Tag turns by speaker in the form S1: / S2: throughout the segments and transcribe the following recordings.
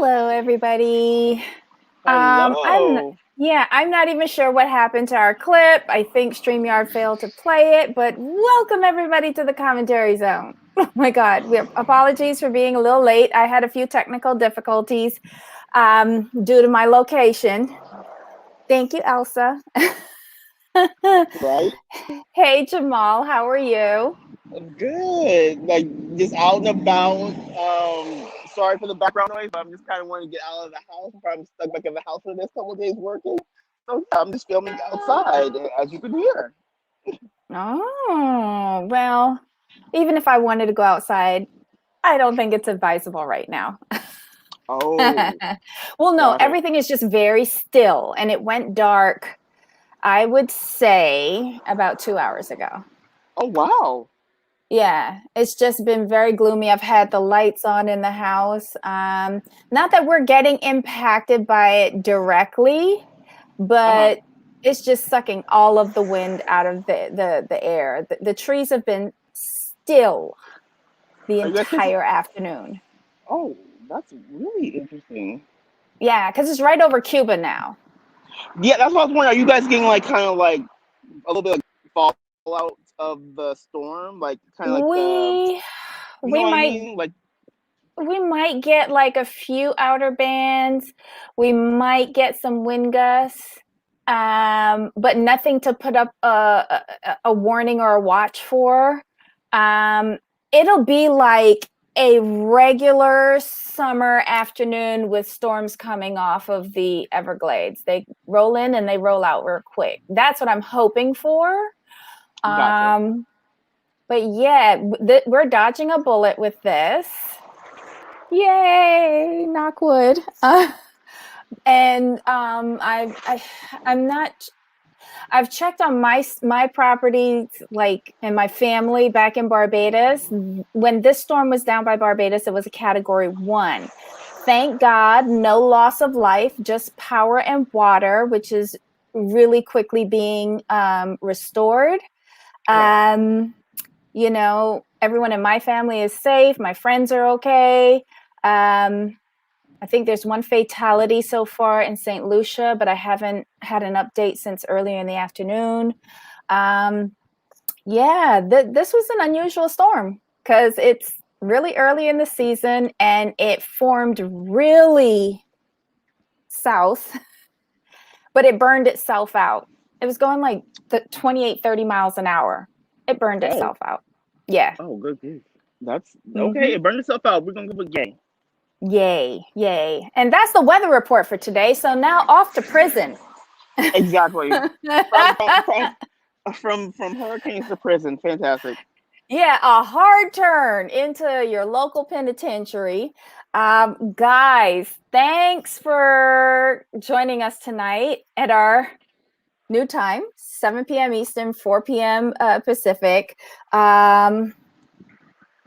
S1: Hello, everybody. I'm
S2: Hello.
S1: yeah, I'm not even sure what happened to our clip. I think StreamYard failed to play it, but welcome everybody to the commentary zone. Oh my God, apologies for being a little late. I had a few technical difficulties due to my location. Thank you, Elsa.
S2: Right?
S1: Hey, Jamal, how are you?
S2: Good. Like just out and about. Sorry for the background noise, but I'm just kind of wanting to get out of the house. I'm probably stuck back in the house for the next couple of days working. So yeah, I'm just filming outside, as you can hear.
S1: Oh, well, even if I wanted to go outside, I don't think it's advisable right now.
S2: Oh,
S1: Well, no,
S2: got it.
S1: everything is just very still and it went dark, I would say about 2 hours ago.
S2: Oh wow.
S1: Yeah, it's just been very gloomy. I've had the lights on in the house. Not that we're getting impacted by it directly,
S2: Uh-huh.
S1: but it's just sucking all of the wind out of the air. The trees have been still the
S2: I guess it's
S1: entire afternoon.
S2: oh, that's really interesting.
S1: Yeah, because it's right over Cuba now.
S2: Yeah, that's what I was wondering. Are you guys getting like kind of like a little bit of fallout of the storm? Like kind of like the
S1: We
S2: you know
S1: we
S2: what I
S1: might
S2: mean? Like
S1: we might get like a few outer bands. We might get some wind gusts, but nothing to put up a warning or a watch for. Um, it'll be like a regular summer afternoon with storms coming off of the Everglades. They roll in and they roll out real quick. That's what I'm hoping for.
S2: gotcha.
S1: Um, but yeah, we're dodging a bullet with this. Yay, knock wood. And I'm not. I've checked on my properties, like in my family back in Barbados. When this storm was down by Barbados, it was a Category 1. Thank God, no loss of life, just power and water, which is really quickly being restored.
S2: Right.
S1: Um, everyone in my family is safe. My friends are okay. I think there's one fatality so far in St. Lucia, but I haven't had an update since earlier in the afternoon. Um, yeah, this was an unusual storm because it's really early in the season and it formed really south, but it burned itself out. It was going like 28, 30 miles an hour. It burned
S2: Oh,
S1: itself out. Yeah.
S2: oh, good. Good. That's okay.
S1: Hmm.
S2: It burned itself out. We're gonna give it a yay.
S1: Yay, yay. And that's the weather report for today. So now off to prison.
S2: Exactly. From from from from hurricanes to prison. Fantastic.
S1: Yeah, a hard turn into your local penitentiary. Guys, thanks for joining us tonight at our new time, 7 p.m. Eastern, 4 p.m. Pacific.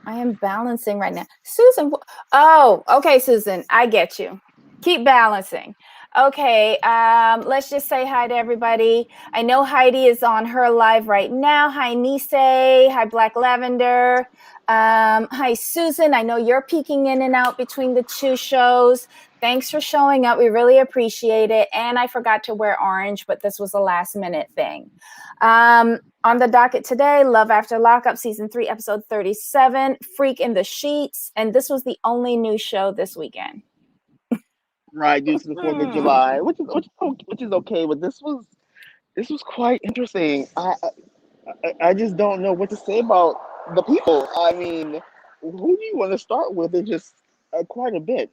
S1: I am balancing right now. Susan, oh, okay, Susan, I get you. Keep balancing. Okay, let's just say hi to everybody. I know Heidi is on her live right now. Hi, Nise. Hi, Black Lavender. Hi, Susan. I know you're peeking in and out between the two shows. Thanks for showing up. We really appreciate it. And I forgot to wear orange, but this was a last minute thing. On the docket today, Love After Lockup, Season 3, Episode 37, Freak in the Sheets. And this was the only new show this weekend.
S2: Right, due to the Fourth of July, which is okay. But this was quite interesting. I just don't know what to say about the people. I mean, who do you want to start with? It's just quite a bit.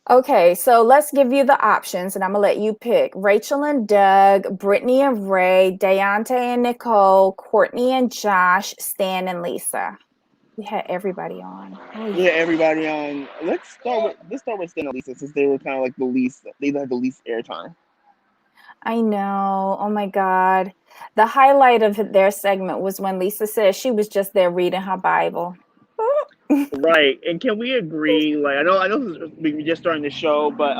S1: Okay, so let's give you the options, and I'm gonna let you pick. Rachel and Doug, Brittany and Ray, Deontay and Nicole, Courtney and Josh, Stan and Lisa. We had everybody on. Oh,
S2: Yeah, everybody on. Let's start with Stan and Lisa since they were kind of like the least. They had the least airtime.
S1: I know. Oh my God. The highlight of their segment was when Lisa said she was just there reading her Bible.
S2: Right, and can we agree? Like, I know, we just starting the show, but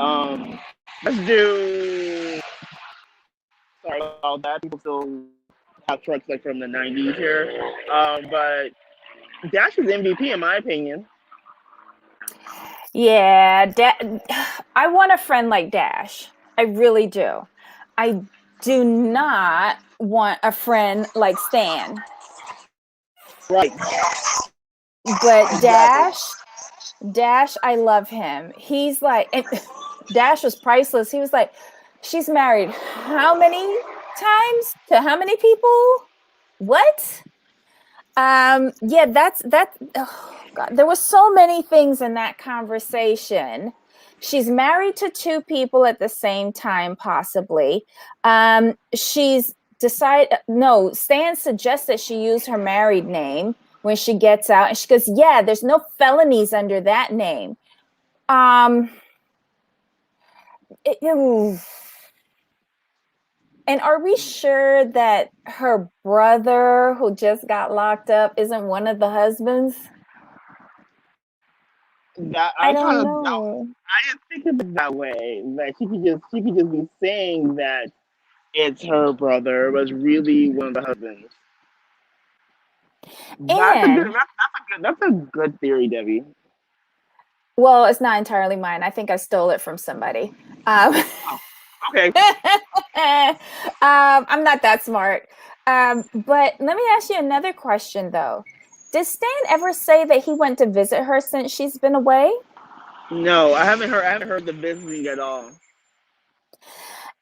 S2: let's do. Sorry about that. People still have trucks like from the '90s here, but Dash is MVP in my opinion.
S1: Yeah, I want a friend like Dash. I really do. I do not want a friend like Stan.
S2: Right.
S1: But
S2: Exactly.
S1: Dash, I love him. He's like, and Dash was priceless. He was like, she's married how many times to how many people? What? Yeah, that. Oh God, there was so many things in that conversation. She's married to two people at the same time, possibly. She's decided. No, Stan suggests that she use her married name when she gets out, and she goes, "Yeah, there's no felonies under that name." Um, ooh. And are we sure that her brother, who just got locked up, isn't one of the husbands?
S2: That
S1: I
S2: I kind
S1: don't
S2: of
S1: know.
S2: I didn't think of it that way. That she could just be saying that it's her brother, but it's really one of the husbands. That's a good.
S1: And
S2: That's a good theory, Debbie.
S1: well, it's not entirely mine. I think I stole it from somebody. Um,
S2: Oh, okay.
S1: I'm not that smart. But let me ask you another question, though. Did Stan ever say that he went to visit her since she's been away?
S2: No, I haven't heard. I haven't heard the visiting at all.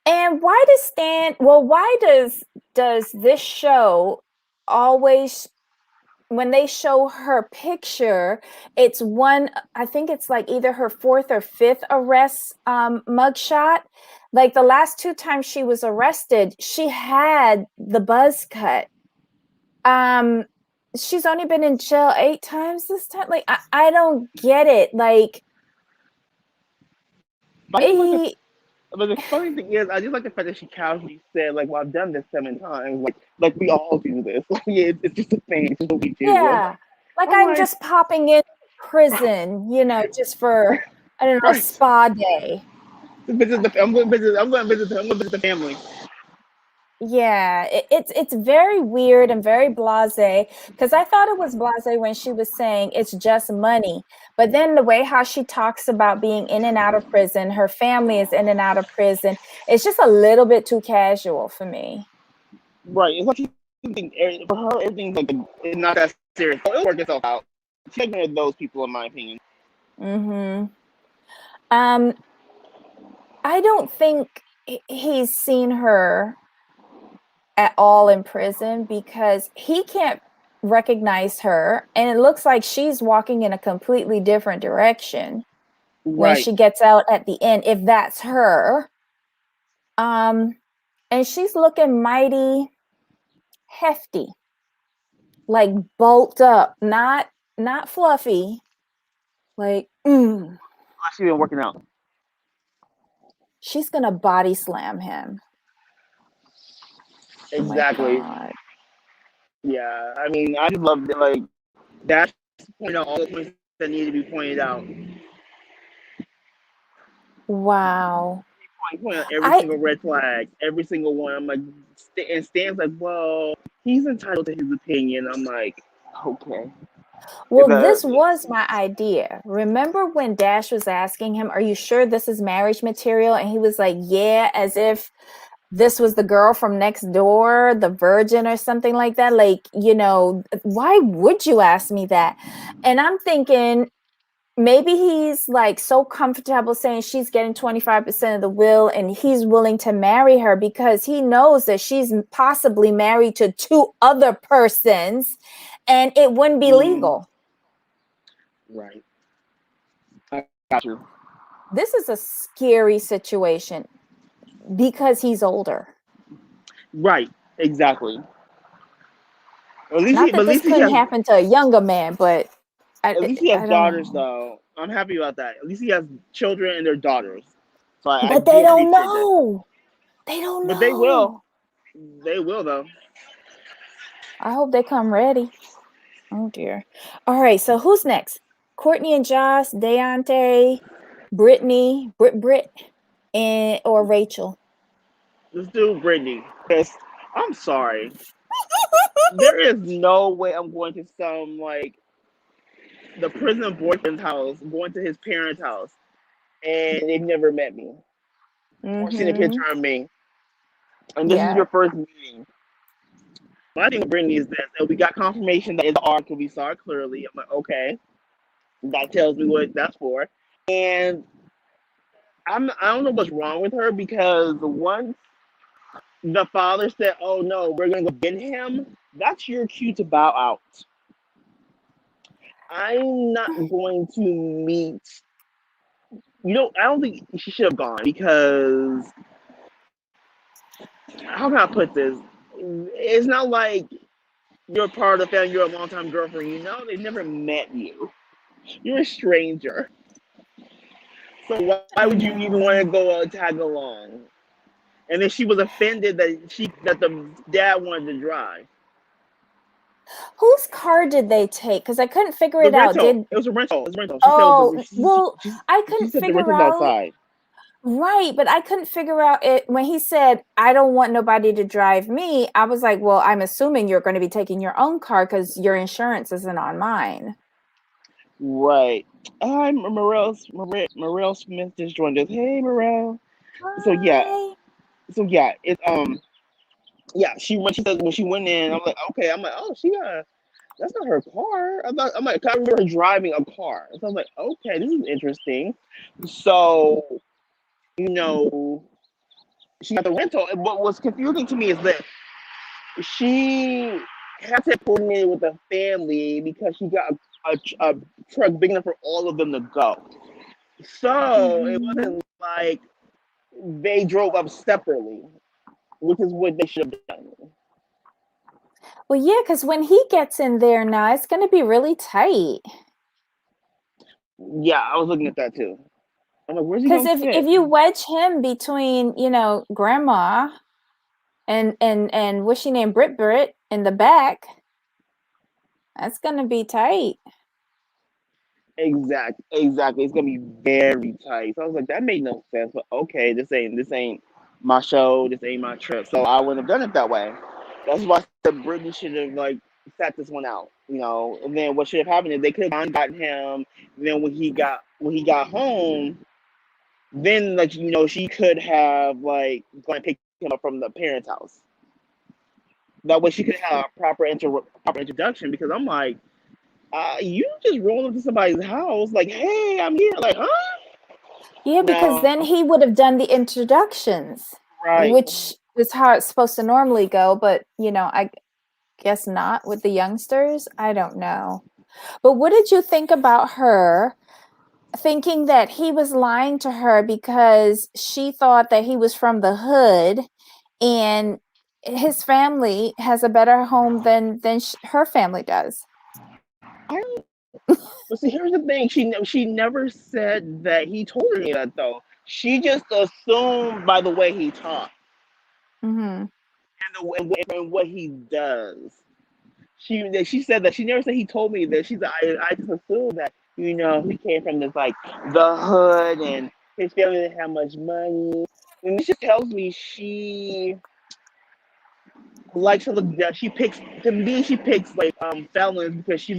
S1: And why does Stan? Well, why does this show always when they show her picture, it's one, I think it's like either her fourth or fifth arrest mugshot. Like the last two times she was arrested, she had the buzz cut. Um, she's only been in jail 8 times this time. Like I don't get it. Like
S2: But I just like the.
S1: he,
S2: But the funny thing is, I just like the fact that she casually said, like, "Well, I've done this 7 times. Like we all do this. Yeah, it's just a thing. It's just what we do."
S1: yeah, like
S2: I'm
S1: I'm
S2: like,
S1: just popping in prison, just for I don't know, a
S2: right.
S1: spa day.
S2: Visit the. I'm going to visit. I'm going to visit. I'm going to visit the family.
S1: Yeah, it's very weird and very blasé because I thought it was blasé when she was saying it's just money. But then the way how she talks about being in and out of prison, her family is in and out of prison, it's just a little bit too casual for me.
S2: Right. It's like for her, everything's like it's not that serious. It'll work itself out. She's like one of those people, in my opinion.
S1: Hmm. Um, I don't think he's seen her at all in prison because he can't recognize her, and it looks like she's walking in a completely different direction when
S2: Right.
S1: she gets out at the end, if that's her. Um, and she's looking mighty hefty, like bulked up, not fluffy. Like,
S2: She's been working out.
S1: she's gonna body slam him. Oh my
S2: Exactly.
S1: god!
S2: Yeah. I mean, I just love it. Like that's pointing out all the points that need to be pointed out.
S1: Wow.
S2: Point out every
S1: I
S2: single red flag, every single one. I'm like, and Stan's like, well, he's entitled to his opinion. I'm like, okay.
S1: Well, this was my idea. Remember when Dash was asking him, "Are you sure this is marriage material?" And he was like, "Yeah," as if this was the girl from next door, the virgin or something like that. Like, why would you ask me that? And I'm thinking maybe he's like so comfortable saying she's getting 25% of the will and he's willing to marry her because he knows that she's possibly married to two other persons and it wouldn't be
S2: Mm,
S1: legal.
S2: right. I got you.
S1: This is a scary situation because he's older.
S2: Right. Exactly. At least
S1: Not
S2: he, but
S1: that
S2: at
S1: this
S2: least he
S1: couldn't
S2: has,
S1: happen to a younger man, but I,
S2: at least he has
S1: I don't
S2: daughters
S1: know.
S2: though. I'm happy about that. At least he has children and their daughters. So I
S1: But they
S2: do
S1: don't
S2: appreciate that.
S1: know. They don't
S2: But they will.
S1: know.
S2: They will though.
S1: I hope they come ready. Oh dear. All right. So who's next? Courtney and Joss, Deontay, Brittany, Britt, and or Rachel.
S2: Let's do Brittany. Yes. I'm sorry. There is no way I'm going to sound like the prison boyfriend's house, going to his parents' house, and they've never met me or seen a
S1: Mm-hmm.
S2: picture of me, and this is
S1: Yeah.
S2: your first meeting. My thing with Brittany is this, and we got confirmation that it's art because we saw it clearly. I'm like, okay, that tells me what that's for. And I don't know what's wrong with her because once the father said, "Oh no, we're gonna go get him," that's your cue to bow out. I'm not going to meet. You know, I don't think she should have gone because how can I put this? It's not like you're part of the family, you're a longtime girlfriend. You know, they never met you. You're a stranger. So why
S1: I
S2: would you even want
S1: know.
S2: to go tag along? And then she was offended that the dad wanted to drive.
S1: Whose car did they take? Because I couldn't figure
S2: The
S1: it out.
S2: rental.
S1: Did
S2: It was a rental. It was a rental. She said it was
S1: Oh, well, I
S2: she
S1: couldn't
S2: said the
S1: figure
S2: rental's
S1: out.
S2: outside.
S1: Right, but I couldn't figure out it when he said, I don't want nobody to drive me. I was like, well, I'm assuming you're going to be taking your own car because your insurance isn't on mine.
S2: Right. Hi, Morel Smith just joined us. Hey, Morel. So yeah,
S1: Hi.
S2: it's yeah. When she went in, I'm like, okay. I'm like, oh, that's not her car. I'm like, I remember her driving a car. So I was like, okay, this is interesting. So you know, she got the rental. And what was confusing to me is that she had to coordinate with the family because she got a truck big enough for all of them to go. So it
S1: Mhm.
S2: wasn't like they drove up separately, which is what they should have done.
S1: Well, yeah, because when he gets in there now, it's going to be really tight.
S2: Yeah, I was looking at that too. I'm like, where's he
S1: Because
S2: gonna
S1: if
S2: sit?
S1: you wedge him between, grandma and what's she named Brit in the back, that's going to be tight.
S2: Exactly. It's gonna be very tight. So I was like, that made no sense. But okay, this ain't my show. This ain't my trip. So I wouldn't have done it that way. That's why I said Brittany should have like sat this one out. You know, and then what should have happened is they could have gotten him. And then when he got home, then like she could have like gone and picked him up from the parents' house. That way she could have a proper introduction because I'm like, you just roll up to somebody's house like, hey, I'm here, like, huh?
S1: Yeah, because
S2: No,
S1: then he would have done the introductions,
S2: right.
S1: which is how it's supposed to normally go. But, I guess not with the youngsters. I don't know. But what did you think about her thinking that he was lying to her because she thought that he was from the hood and his family has a better home than her family does?
S2: I But see, here's the thing. She never said that he told her any of that though. She just assumed by the way he talked
S1: Mm-hmm.
S2: and what he does. She said that she never said he told me that. She's I just assumed that he came from this like the hood and his family didn't have much money. And this just tells me she likes to look down. She picks like felons because she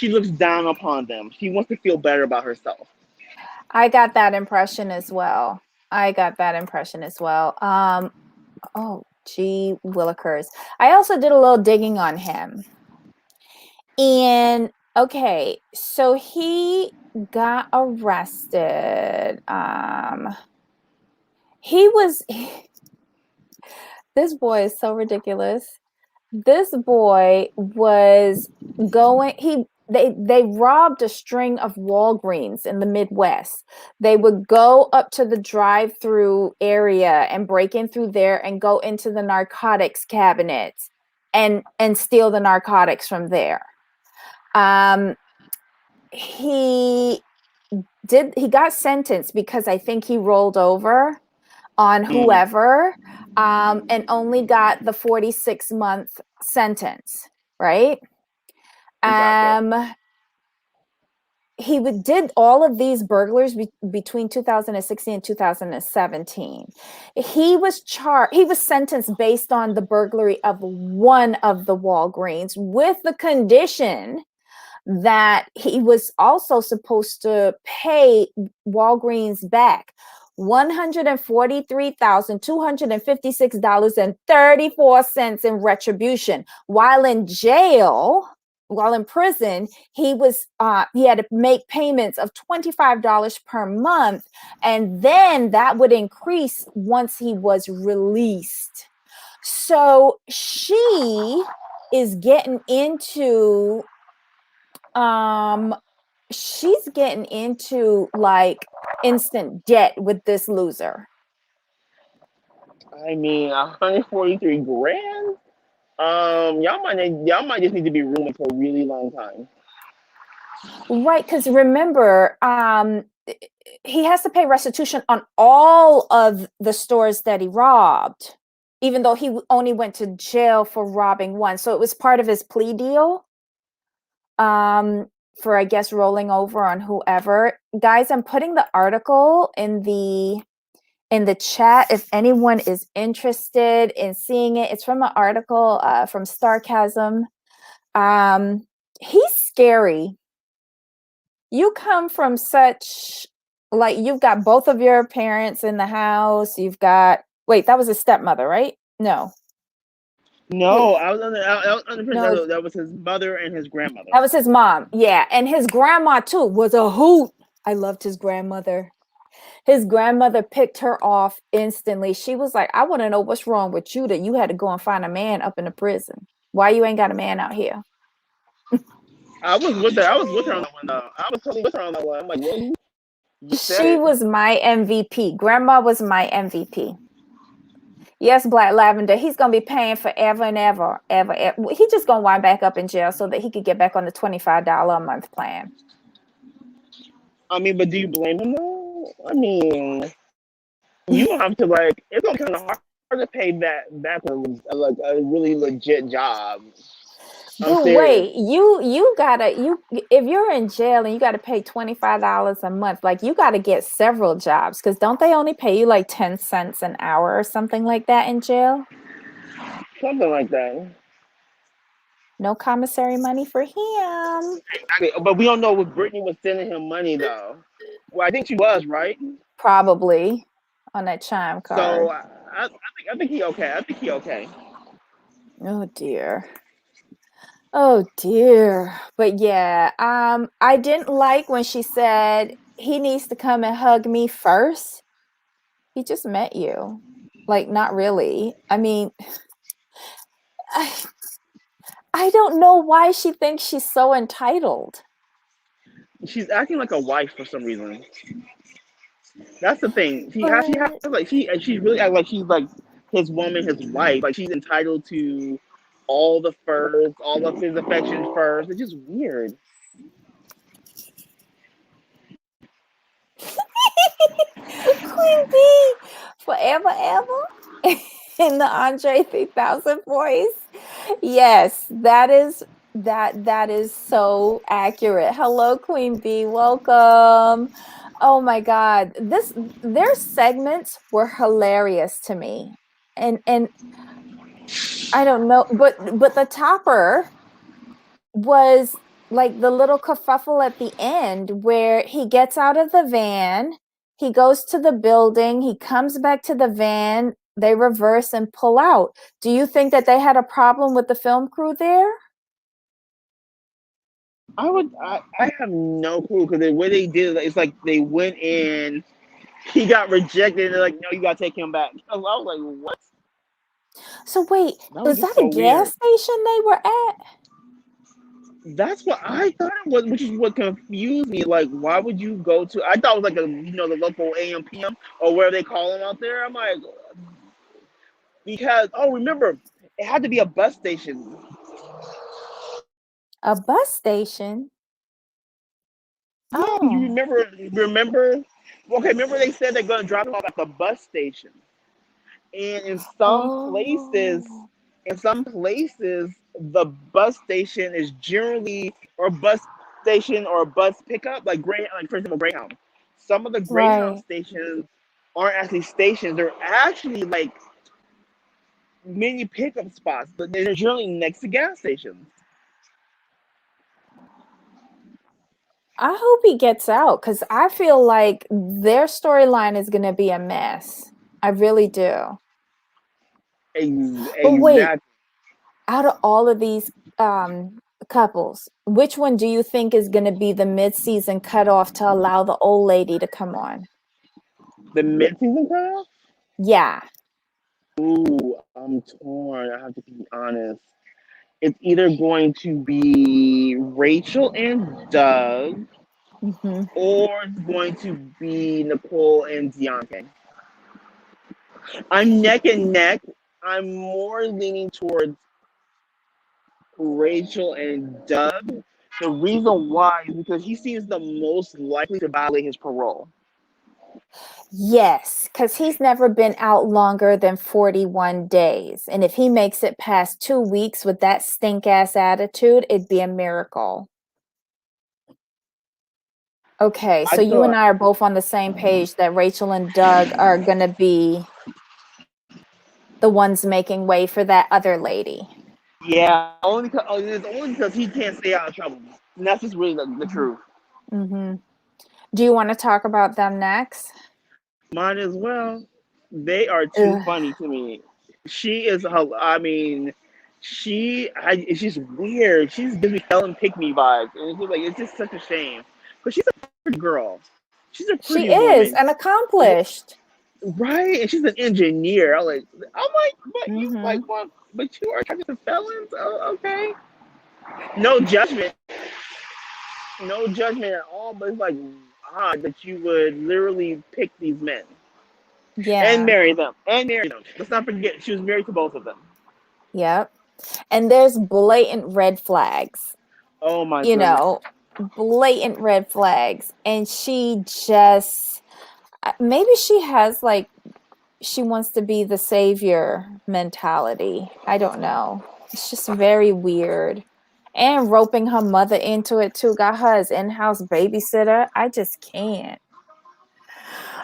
S2: looks down upon them. She wants to feel better about herself.
S1: I got that impression as well. I got that impression as well. Oh, gee, Willikers. I also did a little digging on him. And okay, so he got arrested. He was this boy is so ridiculous. This boy was going they robbed a string of Walgreens in the Midwest. They would go up to the drive-through area and break in through there and go into the narcotics cabinets and steal the narcotics from there. Um, he he got sentenced because I think he rolled over on
S2: Mm,
S1: whoever, and only got the 46-month sentence, right?
S2: gotcha.
S1: Um, did all of these burglars between 2016 and 2017. He was sentenced based on the burglary of one of the Walgreens with the condition that he was also supposed to pay Walgreens back $143,256.34 in retribution. While in jail, while in prison, he had to make payments of $25 per month, and then that would increase once he was released. So she is getting into she's getting into like instant debt with this loser.
S2: I mean, 143 grand. Y'all might just need to be roommates for a really long time.
S1: Right, because remember, he has to pay restitution on all of the stores that he robbed, even though he only went to jail for robbing one. So it was part of his plea deal. For, I guess, rolling over on whoever. Guys, I'm putting the article in the chat if anyone is interested in seeing it. It's from an article from Starcasm. He's scary. You come from such, like, you've got both of your parents in the house. You've got, wait, that was his stepmother, right? No.
S2: No, I was under
S1: No,
S2: that was his mother and his grandmother.
S1: that was his mom. Yeah. And his grandma, too, was a hoot. I loved his grandmother. His grandmother picked her off instantly. She was like, I want to know what's wrong with you that you had to go and find a man up in the prison. Why you ain't got a man out here?
S2: I was with her. I was with her on that one. I was totally with her on that one. I'm like, really? You said
S1: She
S2: it.
S1: was my MVP. Grandma was my MVP. Yes, Black Lavender, he's going to be paying forever and ever, ever. He just going to wind back up in jail so that he could get back on the $25 a month plan.
S2: I mean, but do you blame him though? I mean, you don't have to like. It's gonna be kind of hard to pay that back with like a really legit job. I'm
S1: But
S2: serious.
S1: wait, you gotta if you're in jail and you gotta pay $25 a month, like you gotta get several jobs because don't they only pay you like 10 cents an hour or something like that in jail?
S2: Something like that.
S1: No commissary money for him.
S2: But we don't know if Brittany was sending him money though. Well, I think she was, right?
S1: Probably on that chime
S2: So
S1: card.
S2: I think he okay. I think he okay.
S1: Oh dear. Oh dear. But yeah, I didn't like when she said he needs to come and hug me first. He just met you. Like, not really. I mean, I don't know why she thinks she's so entitled.
S2: She's acting like a wife for some reason. That's the thing. She has
S1: But
S2: like she's really act like she's like his woman, his wife. Like she's entitled to all the first, all of his affections first. It's just weird.
S1: Queen Bee, forever, ever, in the Andre 3000 voice. Yes, that is so accurate. Hello, Queen Bee. Welcome. Oh my God. Their segments were hilarious to me. And I don't know, but the topper was like the little kerfuffle at the end where he gets out of the van, he goes to the building, he comes back to the van, they reverse and pull out. Do you think that they had a problem with the film crew there?
S2: I have no clue because the way they did it, it's like they went in, he got rejected, and they're like, no, you gotta take him back. I was like, what?
S1: So wait,
S2: That was
S1: is
S2: just
S1: that a
S2: so
S1: gas
S2: weird.
S1: station they were at?
S2: That's what I thought it was, which is what confused me. Like, why would you go to? I thought it was like the local AM PM or where they call them out there. I'm like, because remember, it had to be a bus station.
S1: A bus station?
S2: Yeah, you
S1: Oh.
S2: remember. Okay, remember they said they're gonna drop him off at the bus station, and
S1: Oh.
S2: in some places, the bus station is generally or bus station or bus pickup, like like for example, Greyhound. Some of the Greyhound
S1: Right.
S2: stations aren't actually stations; they're actually like mini pickup spots, but they're generally next to gas stations.
S1: I hope he gets out because I feel like their storyline is going to be a mess. I really do. But wait,
S2: Exactly.
S1: out of all of these um, couples, which one do you think is going to be the mid-season cutoff to allow the old lady to come on?
S2: The mid-season cutoff?
S1: Yeah.
S2: Ooh, I'm torn. I have to be honest. It's either going to be Rachel and Doug,
S1: Hmm.
S2: or it's going to be Nicole and Deontay. I'm neck and neck. I'm more leaning towards Rachel and Doug. The reason why is because he seems the most likely to violate his parole.
S1: Yes, because he's never been out longer than 41 days. And if he makes it past 2 weeks with that stink ass attitude, it'd be a miracle. Okay,
S2: I
S1: so you and
S2: thought,
S1: I are both on the same page that Rachel and Doug are going to be the ones making way for that other lady.
S2: yeah, it's only because he can't stay out of trouble. And that's just really the truth.
S1: Mm-hmm. Do you want to talk about them next?
S2: Might as well. They are too
S1: Ugh.
S2: funny to me. She is, I mean, she's weird. She just gives me Helen Pick Me vibes. And it's just like, it's just such a shame. But she's a pretty girl. She's a
S1: She
S2: pretty
S1: is
S2: woman.
S1: an accomplished.
S2: Right, and she's an engineer. I'm like,
S1: Mm-hmm.
S2: but you are attracted to felons. Oh, okay. No judgment, no judgment at all. But it's like odd that you would literally pick these men and
S1: Yeah.
S2: marry them, and marry them. Let's not forget she was married to both of them.
S1: Yep. And there's blatant red flags,
S2: Oh my
S1: you
S2: goodness.
S1: know, blatant red flags. And she just, maybe she has like, she wants to be the savior mentality. I don't know. It's just very weird. And roping her mother into it too, got her as in-house babysitter. I just can't.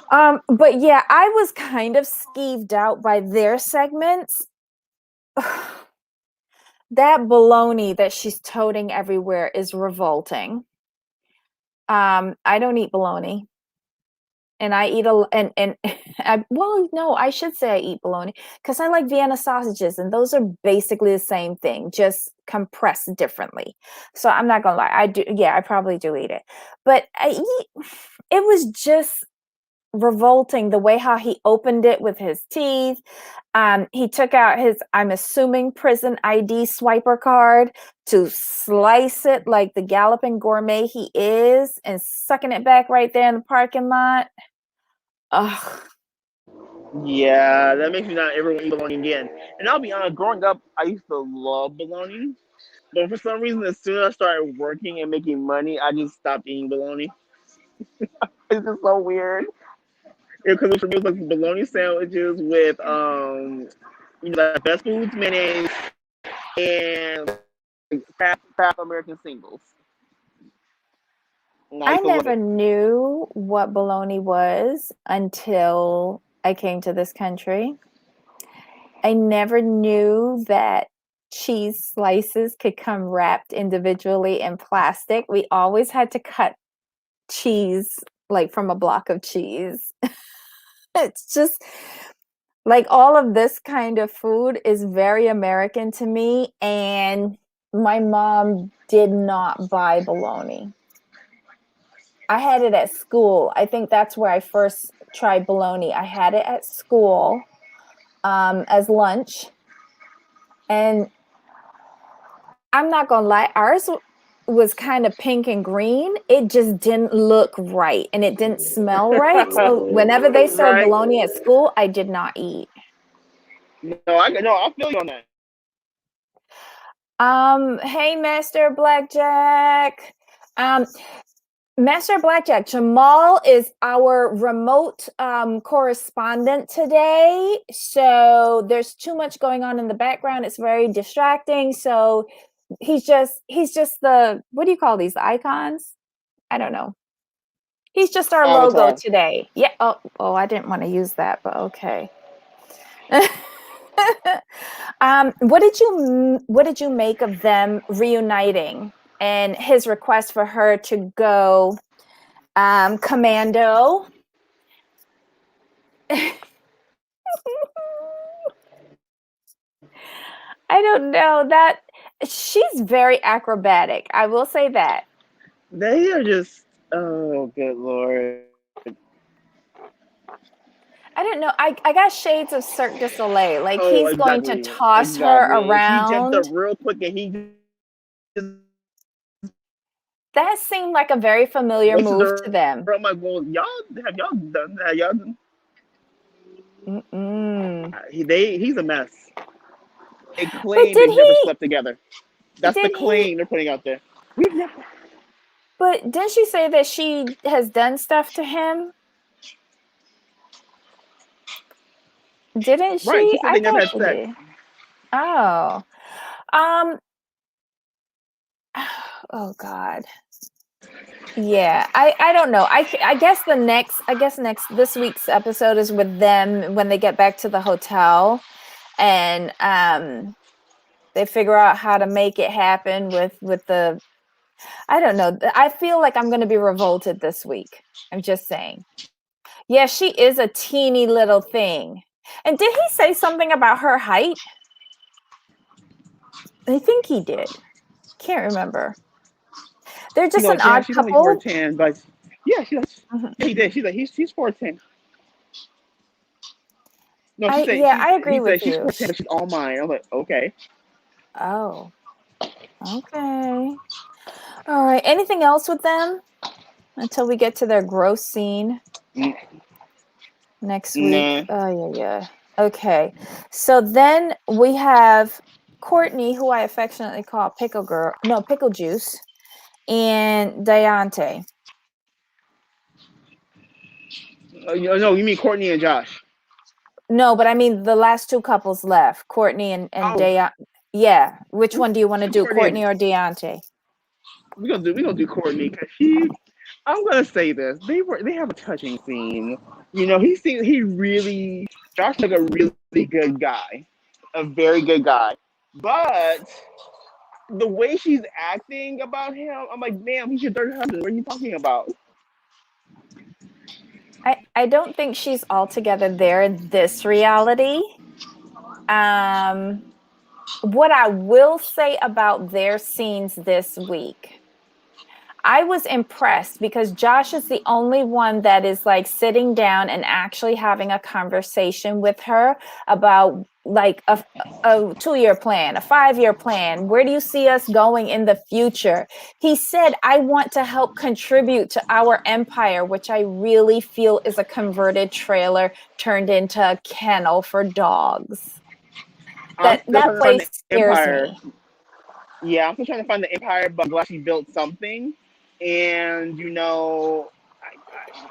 S1: But yeah, I was kind of skeeved out by their segments. That baloney that she's toting everywhere is revolting. I don't eat bologna, and I eat a and well, no, I should say I eat bologna because I like Vienna sausages, and those are basically the same thing, just compressed differently. So I'm not gonna lie, I do. Yeah, I probably do eat it, but I eat. It was just revolting the way how he opened it with his teeth. He took out his, I'm assuming, prison ID swiper card to slice it like the galloping gourmet he is and sucking it back right there in the parking lot. Ugh.
S2: Yeah, that makes me not ever want to eat bologna again. And I'll be honest, growing up, I used to love bologna. But for some reason, as soon as I started working and making money, I just stopped eating bologna. It's just so weird. Because for me, it was like bologna sandwiches with, like Best Foods mayonnaise and Kraft American singles. And I
S1: I
S2: used to love
S1: never
S2: it.
S1: knew what bologna was until I came to this country. I never knew that cheese slices could come wrapped individually in plastic. We always had to cut cheese like from a block of cheese. It's just like all of this kind of food is very American to me. And my mom did not buy bologna. I had it at school. I think that's where I first tried bologna. I had it at school as lunch. And I'm not gonna lie, ours was kind of pink and green. It just didn't look right and it didn't smell right. So whenever they served
S2: Right?
S1: bologna at school, I did not eat.
S2: No, I feel you on that.
S1: Hey, Master Blackjack. Um, Master Blackjack, Jamal is our remote correspondent today. So there's too much going on in the background. It's very distracting. So he's just the, what do you call these? The icons? I don't know. He's just our logo
S2: Avatar.
S1: today. Yeah. Oh, I didn't want to use that, but okay. What did you make of them reuniting and his request for her to go commando. I don't know that she's very acrobatic. I will say that.
S2: They are just, oh, good lord.
S1: I don't know. I got shades of Cirque du Soleil. Like
S2: Oh,
S1: he's going to
S2: exactly,
S1: toss her
S2: exactly. And she jumped up
S1: around.
S2: real quick, and he just
S1: That seemed like a very familiar
S2: went to
S1: move
S2: the.
S1: to them.
S2: I'm like, well, y'all done that? Y'all done?
S1: Mm-mm.
S2: He's a mess. They
S1: But
S2: claim they've never slept together. That's the
S1: did he,
S2: claim they're putting out there. We've never.
S1: but didn't she say that she has done stuff to him? Didn't
S2: Right. She
S1: she?
S2: said
S1: I
S2: they never
S1: thought
S2: had
S1: she
S2: sex.
S1: did. Oh. Um, oh God. Yeah, I don't know. I guess this week's episode is with them when they get back to the hotel and they figure out how to make it happen with the I don't know. I feel like I'm going to be revolted this week. I'm just saying. Yeah, she is a teeny little thing. And did he say something about her height? I think he did. Can't remember. They're
S2: You
S1: just
S2: know,
S1: an
S2: yeah,
S1: odd
S2: she's only
S1: couple.
S2: 4'10", but yeah,
S1: Mhm.
S2: yeah, he did. She's like he's 4'10". No, she
S1: I
S2: said
S1: yeah,
S2: she
S1: I agree
S2: he
S1: with
S2: said she's
S1: you.
S2: 4'10", but she's all mine. I'm like, okay.
S1: Oh, okay. All right. Anything else with them until we get to their gross scene
S2: Mm,
S1: next week?
S2: nah.
S1: Oh, yeah. Okay. So then we have Courtney, who I affectionately call Pickle Girl. No, Pickle Juice, and Diante.
S2: No, you mean Courtney and Josh?
S1: No, but I mean the last two couples left, Courtney and
S2: Oh,
S1: Deante. Yeah. Which one do you want to do,
S2: Courtney.
S1: Courtney or Deante?
S2: We gonna do Courtney because she. I'm gonna say this. They have a touching scene. You know, he really Josh is like a really good guy, a very good guy, but the way she's acting about him, I'm like, ma'am, he's your third husband. What are you talking about?
S1: I don't think she's altogether there in this reality. Um, what I will say about their scenes this week, I was impressed because Josh is the only one that is like sitting down and actually having a conversation with her about like a 2-year plan, a 5-year plan. Where do you see us going in the future? He said, I want to help contribute to our empire, which I really feel is a converted trailer turned into a kennel for dogs.
S2: I'm still
S1: That
S2: trying to find the
S1: place scares
S2: empire.
S1: me.
S2: Yeah, I'm still trying to find the empire, but I'm glad she built something. And you know,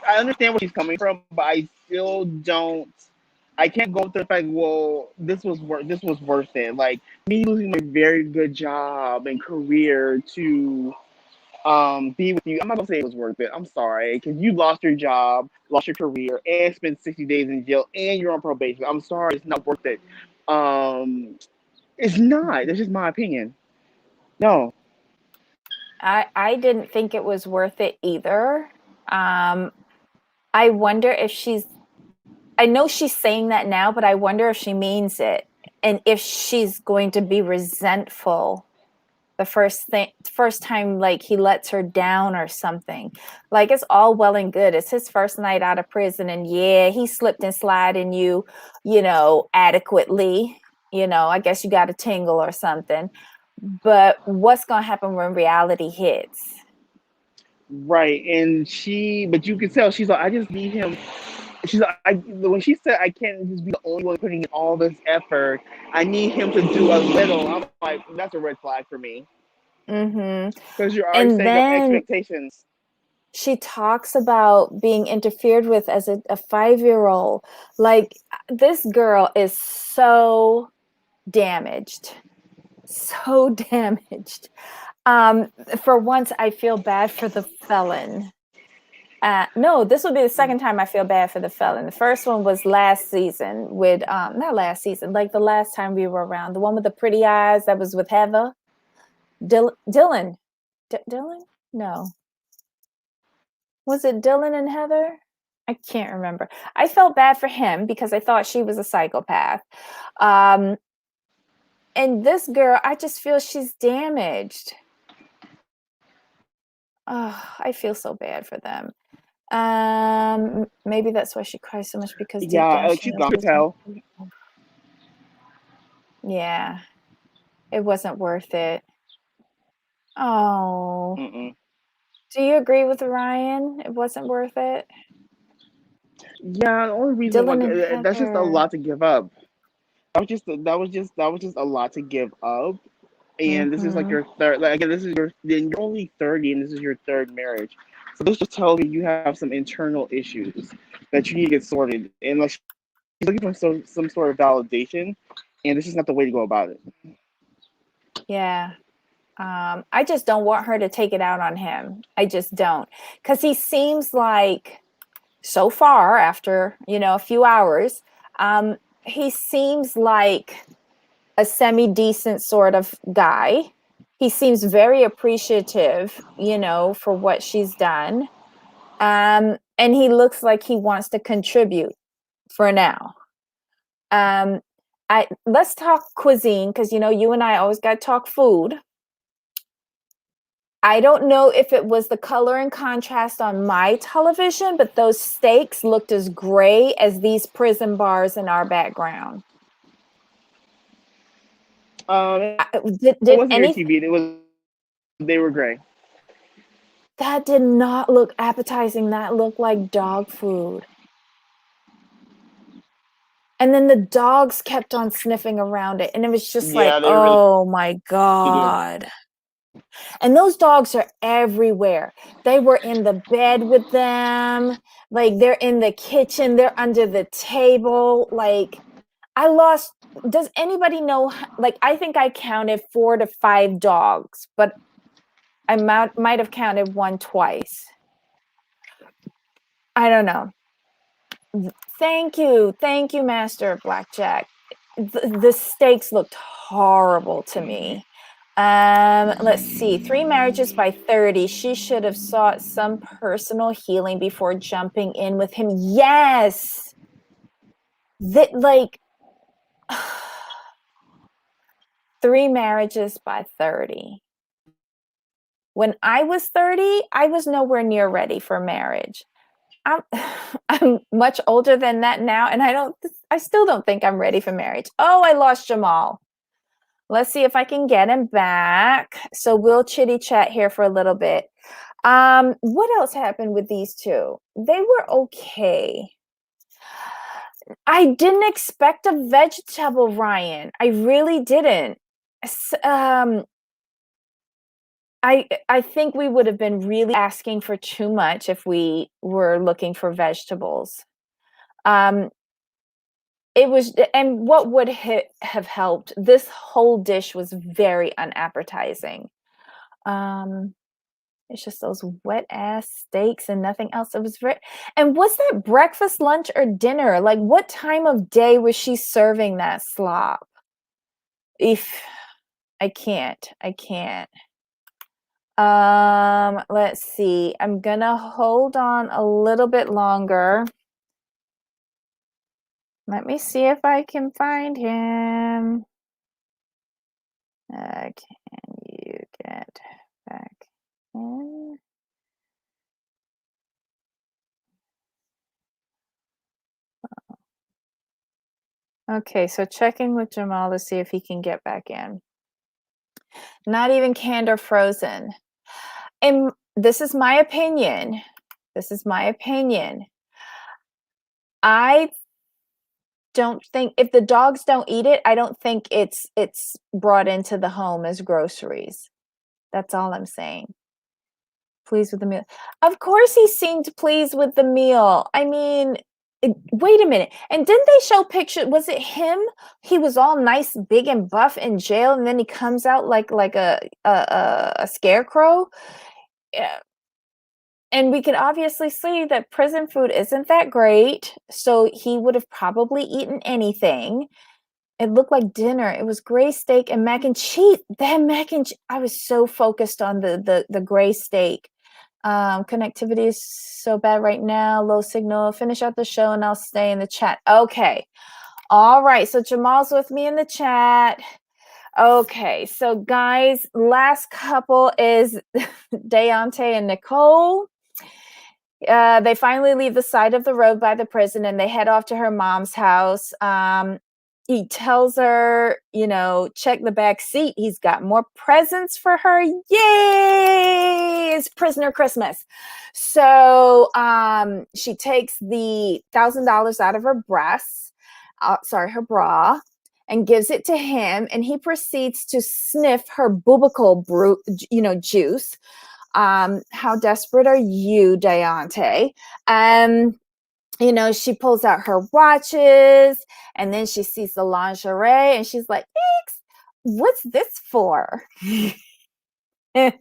S2: I understand where she's coming from, but I still don't. I can't go with the fact. Well, this was worth it. Like me losing my very good job and career to be with you. I'm not gonna say it was worth it. I'm sorry, because you lost your job, lost your career, and spent 60 days in jail, and you're on probation. I'm sorry, it's not worth it. Um, it's not. That's just my opinion. No.
S1: I didn't think it was worth it either. Um, I wonder if I know she's saying that now, but I wonder if she means it and if she's going to be resentful first time like he lets her down or something. Like it's all well and good. It's his first night out of prison and yeah, he slipped and slid in adequately. I guess you got a tingle or something. But what's going to happen when reality hits?
S2: Right, but you can tell she's like, I just need him. She's like, when she said, I can't just be the only one putting in all this effort. I need him to do a little. I'm like, that's a red flag for me
S1: Mm-hmm.
S2: because you're already
S1: And
S2: setting up
S1: then
S2: expectations.
S1: she talks about being interfered with as a 5-year-old. Like this girl is so damaged. So damaged. For once, I feel bad for the felon. No, this will be the second time I feel bad for the felon. The first one was last season with not last season, like the last time we were around. The one with the pretty eyes that was with Heather. Dylan. Dylan? No. Was it Dylan and Heather? I can't remember. I felt bad for him because I thought she was a psychopath. Um, and this girl, I just feel she's damaged. Oh, I feel so bad for them. Maybe that's why she cries so much because deep
S2: Yeah,
S1: down
S2: like
S1: she
S2: she's
S1: knows
S2: gone to
S1: there's no
S2: tell.
S1: hope. Yeah, it wasn't worth it. Oh,
S2: Mm-mm.
S1: do you agree with Ryan? It wasn't worth it.
S2: Yeah, the only reason why
S1: Dylan and
S2: that's just a
S1: Heather.
S2: lot to give up. That was just a lot to give up. And this is like
S1: Mm-hmm.
S2: your third. Like again, this is then you're only 30, and this is your third marriage. So this just tells you have some internal issues that you need to get sorted. And like she's looking for some sort of validation, and this is not the way to go about it.
S1: Yeah. I just don't want her to take it out on him. I just don't. Because he seems like, so far, after, a few hours, he seems like a semi-decent sort of guy. He seems very appreciative, for what she's done. And he looks like he wants to contribute for now. Um, let's talk cuisine because you and I always got to talk food. I don't know if it was the color and contrast on my television, but those steaks looked as gray as these prison bars in our background.
S2: It
S1: Did
S2: wasn't your
S1: any
S2: TV. It was they were gray.
S1: That did not look appetizing. That looked like dog food. And then the dogs kept on sniffing around it. And it was just like,
S2: Yeah, they really
S1: oh my
S2: did.
S1: God. And those dogs are everywhere. They were in the bed with them. Like they're in the kitchen. They're under the table. Like I lost. Does anybody know? Like I think I counted 4 to 5 dogs, but I might have counted one twice. I don't know. Thank you, Master Blackjack. The steaks looked horrible to me. Let's see. 3 marriages by 30. She should have sought some personal healing before jumping in with him. Yes. That like 3 marriages by 30. When I was 30, I was nowhere near ready for marriage. I'm I'm much older than that now, and I still don't think I'm ready for marriage. Oh, I lost Jamal. Let's see if I can get him back. So we'll chitty chat here for a little bit. What else happened with these two? They were okay. I didn't expect a vegetable, Ryan. I really didn't. I think we would have been really asking for too much if we were looking for vegetables. Um, it was, and what would have helped? This whole dish was very unappetizing. Um, it's just those wet ass steaks and nothing else. It was very, and was that breakfast, lunch, or dinner? Like, what time of day was she serving that slop? If I can't. Let's see. I'm gonna hold on a little bit longer. Let me see if I can find him. Can you get back in? Okay, so checking with Jamal to see if he can get back in. Not even canned or frozen. And this is my opinion. This is my opinion. I don't think if the dogs don't eat it, I don't think it's brought into the home as groceries. That's all I'm saying. Pleased with the meal. Of course he seemed pleased with the meal. I mean, wait a minute. And didn't they show pictures? Was it him? He was all nice, big and buff in jail, and then he comes out like a scarecrow. Yeah. And we can obviously see that prison food isn't that great, so he would have probably eaten anything. It looked like dinner. It was gray steak and mac and cheese. That mac and cheese, I was so focused on the gray steak. Connectivity is so bad right now. Low signal. Finish out the show and I'll stay in the chat. Okay. All right. So Jamal's with me in the chat. Okay. So guys, last couple is Deontay and Nicole. They finally leave the side of the road by the prison and they head off to her mom's house. He tells her, check the back seat. He's got more presents for her. Yay! It's prisoner Christmas. So she takes the $1,000 out of her her bra, and gives it to him. And he proceeds to sniff her boobical juice. How desperate are you, Deontay? She pulls out her watches and then she sees the lingerie and she's like, Eeks, what's this for? And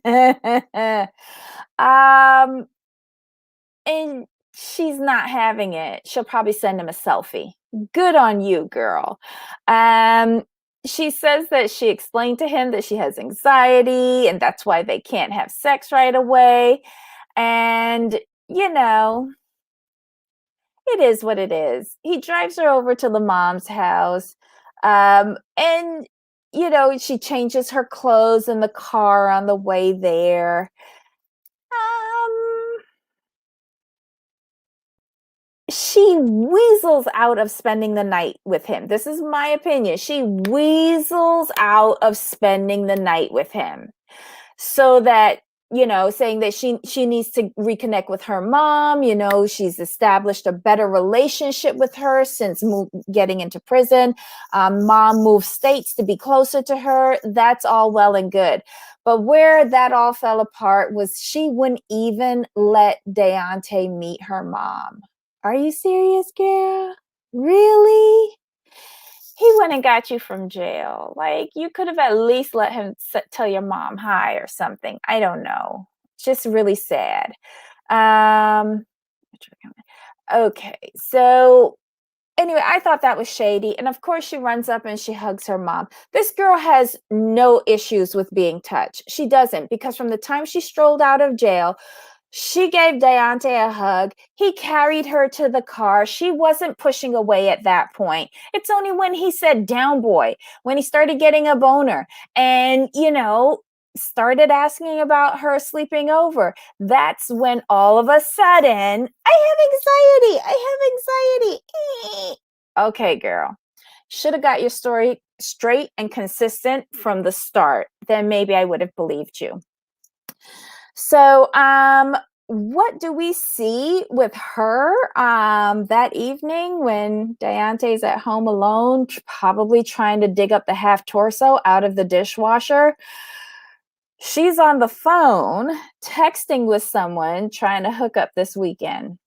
S1: she's not having it. She'll probably send him a selfie. Good on you, girl. She says that she explained to him that she has anxiety and that's why they can't have sex right away. And, it is what it is. He drives her over to the mom's house. And, she changes her clothes in the car on the way there. She weasels out of spending the night with him. This is my opinion. She weasels out of spending the night with him so that, saying that she needs to reconnect with her mom. She's established a better relationship with her since getting into prison. Mom moved states to be closer to her. That's all well and good. But where that all fell apart was she wouldn't even let Deontay meet her mom. Are you serious, girl? Really? He went and got you from jail. Like, you could have at least let him tell your mom hi or something. I don't know. Just really sad. Okay, so anyway, I thought that was shady. And of course, she runs up and she hugs her mom. This girl has no issues with being touched. She doesn't, because from the time she strolled out of jail, she gave Deontay a hug. He carried her to the car. She wasn't pushing away at that point. It's only when he said down boy, when he started getting a boner and, started asking about her sleeping over. That's when all of a sudden, I have anxiety. Okay, girl. Should have got your story straight and consistent from the start. Then maybe I would have believed you. So, what do we see with her that evening when Deontay's at home alone, probably trying to dig up the half torso out of the dishwasher? She's on the phone texting with someone trying to hook up this weekend.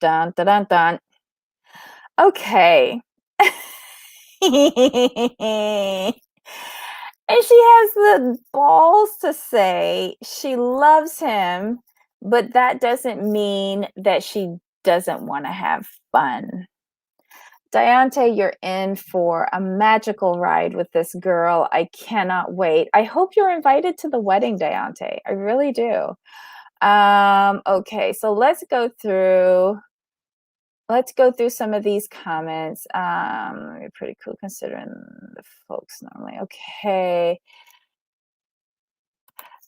S1: Dun, dun, dun, dun. Okay. And she has the balls to say she loves him, but that doesn't mean that she doesn't want to have fun. Deontay, you're in for a magical ride with this girl. I cannot wait. I hope you're invited to the wedding, Deontay. I really do. Okay, so let's go through some of these comments. Pretty cool considering the folks normally. Okay.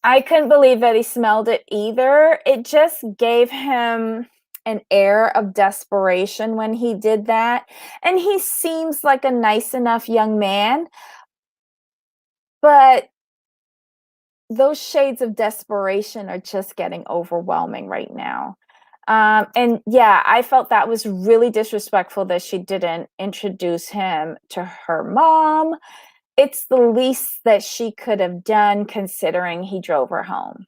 S1: I couldn't believe that he smelled it either. It just gave him an air of desperation when he did that. And he seems like a nice enough young man. But those shades of desperation are just getting overwhelming right now. And yeah, I felt that was really disrespectful that she didn't introduce him to her mom. It's the least that she could have done considering he drove her home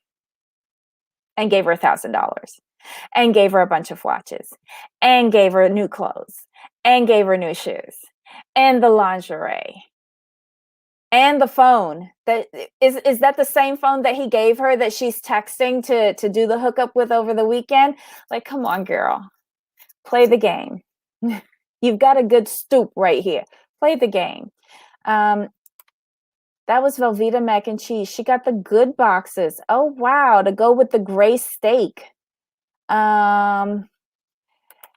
S1: and gave her $1,000 and gave her a bunch of watches and gave her new clothes and gave her new shoes and the lingerie and the phone. That is that the same phone that he gave her that she's texting to do the hookup with over the weekend? Like, come on, girl, play the game. You've got a good stoop right here. Play the game. That was Velveeta mac and cheese. She got the good boxes. Oh wow, to go with the gray steak. Yeah,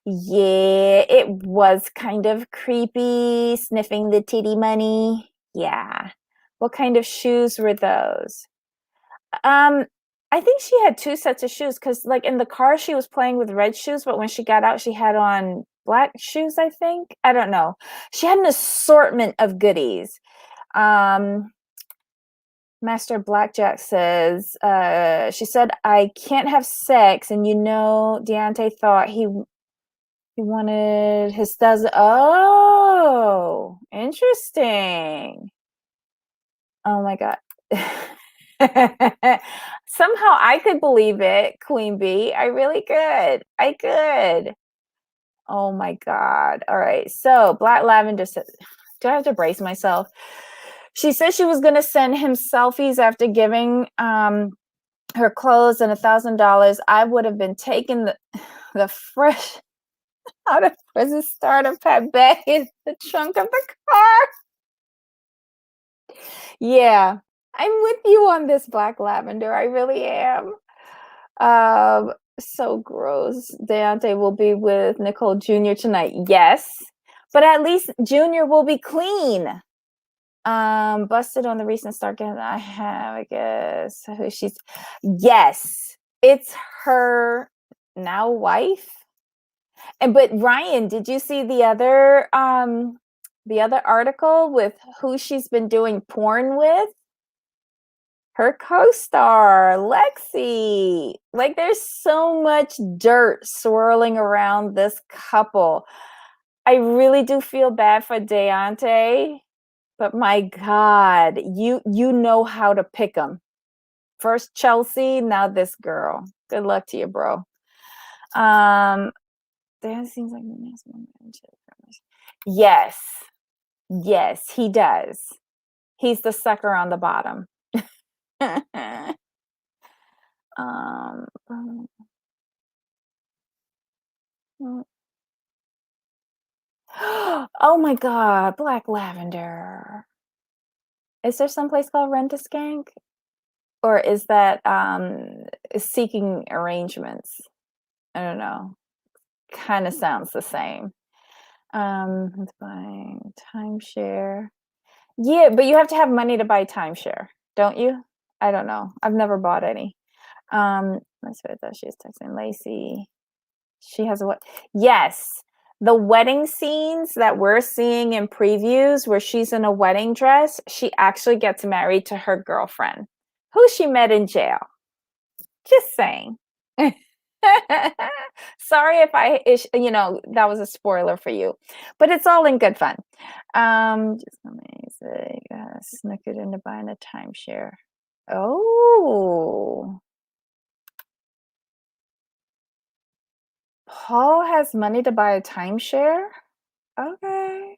S1: it was kind of creepy, sniffing the titty money. Yeah. What kind of shoes were those? Um, I think she had 2 sets of shoes because, like, in the car, she was playing with red shoes, but when she got out, she had on black shoes, I think. I don't know. She had an assortment of goodies. Um, Master Blackjack says, she said, I can't have sex, and Deontay thought he wanted his dozen. Oh, interesting. Oh my God. Somehow I could believe it, Queen Bee. I really could. I could. Oh my God. All right. So Black Lavender said, do I have to brace myself? She said she was going to send him selfies after giving her clothes and $1,000. I would have been taking the fresh out of prison starter pack bag in the trunk of the car. Yeah, I'm with you on this, Black Lavender. I really am. So gross. Deontay will be with Nicole Jr. tonight. Yes, but at least Junior will be clean. Busted on the recent Stargate. I have, I guess. Yes, it's her now wife. But Ryan, did you see the other article with who she's been doing porn with? Her co-star, Lexi. Like, there's so much dirt swirling around this couple. I really do feel bad for Deontay, but my God, you know how to pick them. First Chelsea, now this girl. Good luck to you, bro. That seems like the next one. Yes. Yes, he does. He's the sucker on the bottom. um, oh my God, Black Lavender. Is there someplace called Rent a Skank? Or is that seeking arrangements? I don't know. Kind of sounds the same. Buying timeshare. Yeah, but you have to have money to buy timeshare, don't you? I don't know. I've never bought any. Let's see that she's texting Lacey. She has a what? Yes. The wedding scenes that we're seeing in previews where she's in a wedding dress, she actually gets married to her girlfriend, who she met in jail. Just saying. Sorry if that was a spoiler for you, but it's all in good fun. Just amazing. Snuck it into buying a timeshare. Oh, Paul has money to buy a timeshare? Okay.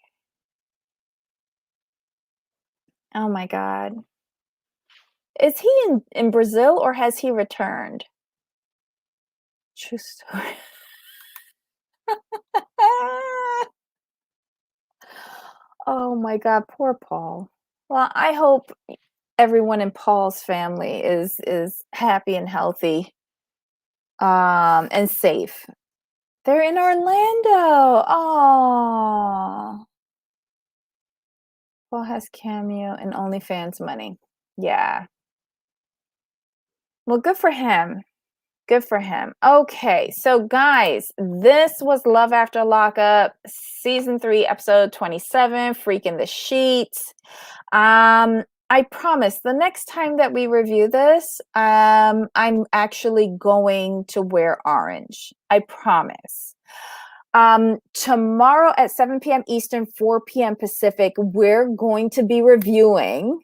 S1: Oh my God. Is he in Brazil or has he returned? True story. Oh my God, poor Paul. Well, I hope everyone in Paul's family is happy and healthy, and safe. They're in Orlando. Oh, Paul has Cameo and OnlyFans money. Yeah. Well, good for him. Good for him. Okay, so guys, this was Love After Lockup, season 3, episode 27, Freaking the Sheets. I promise the next time that we review this, I'm actually going to wear orange. I promise. Tomorrow at 7 p.m. Eastern, 4 p.m. Pacific, we're going to be reviewing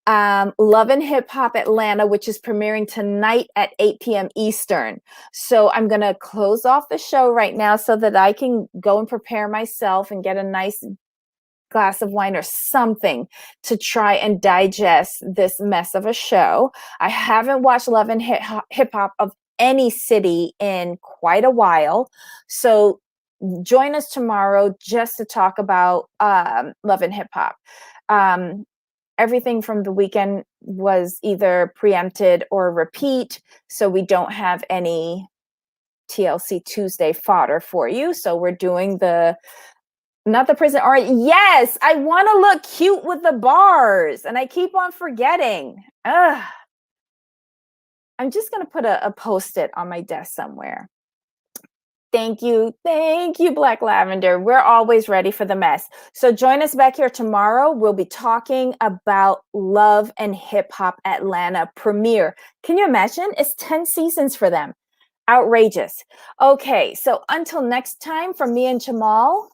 S1: Love and Hip Hop Atlanta, which is premiering tonight at 8 p.m. Eastern. So I'm going to close off the show right now so that I can go and prepare myself and get a nice glass of wine or something to try and digest this mess of a show. I haven't watched Love and Hip Hop of any city in quite a while. So join us tomorrow just to talk about love and hip hop. Everything from the weekend was either preempted or repeat, so we don't have any TLC Tuesday fodder for you. So we're doing not the prison or yes, I want to look cute with the bars and I keep on forgetting. Ugh. I'm just going to put a post-it on my desk somewhere. Thank you, Black Lavender. We're always ready for the mess. So join us back here tomorrow. We'll be talking about Love and Hip Hop Atlanta premiere. Can you imagine? It's 10 seasons for them. Outrageous. Okay, so until next time, from me and Jamal,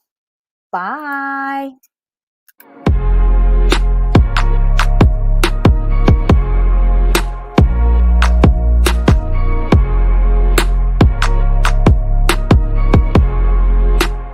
S1: bye.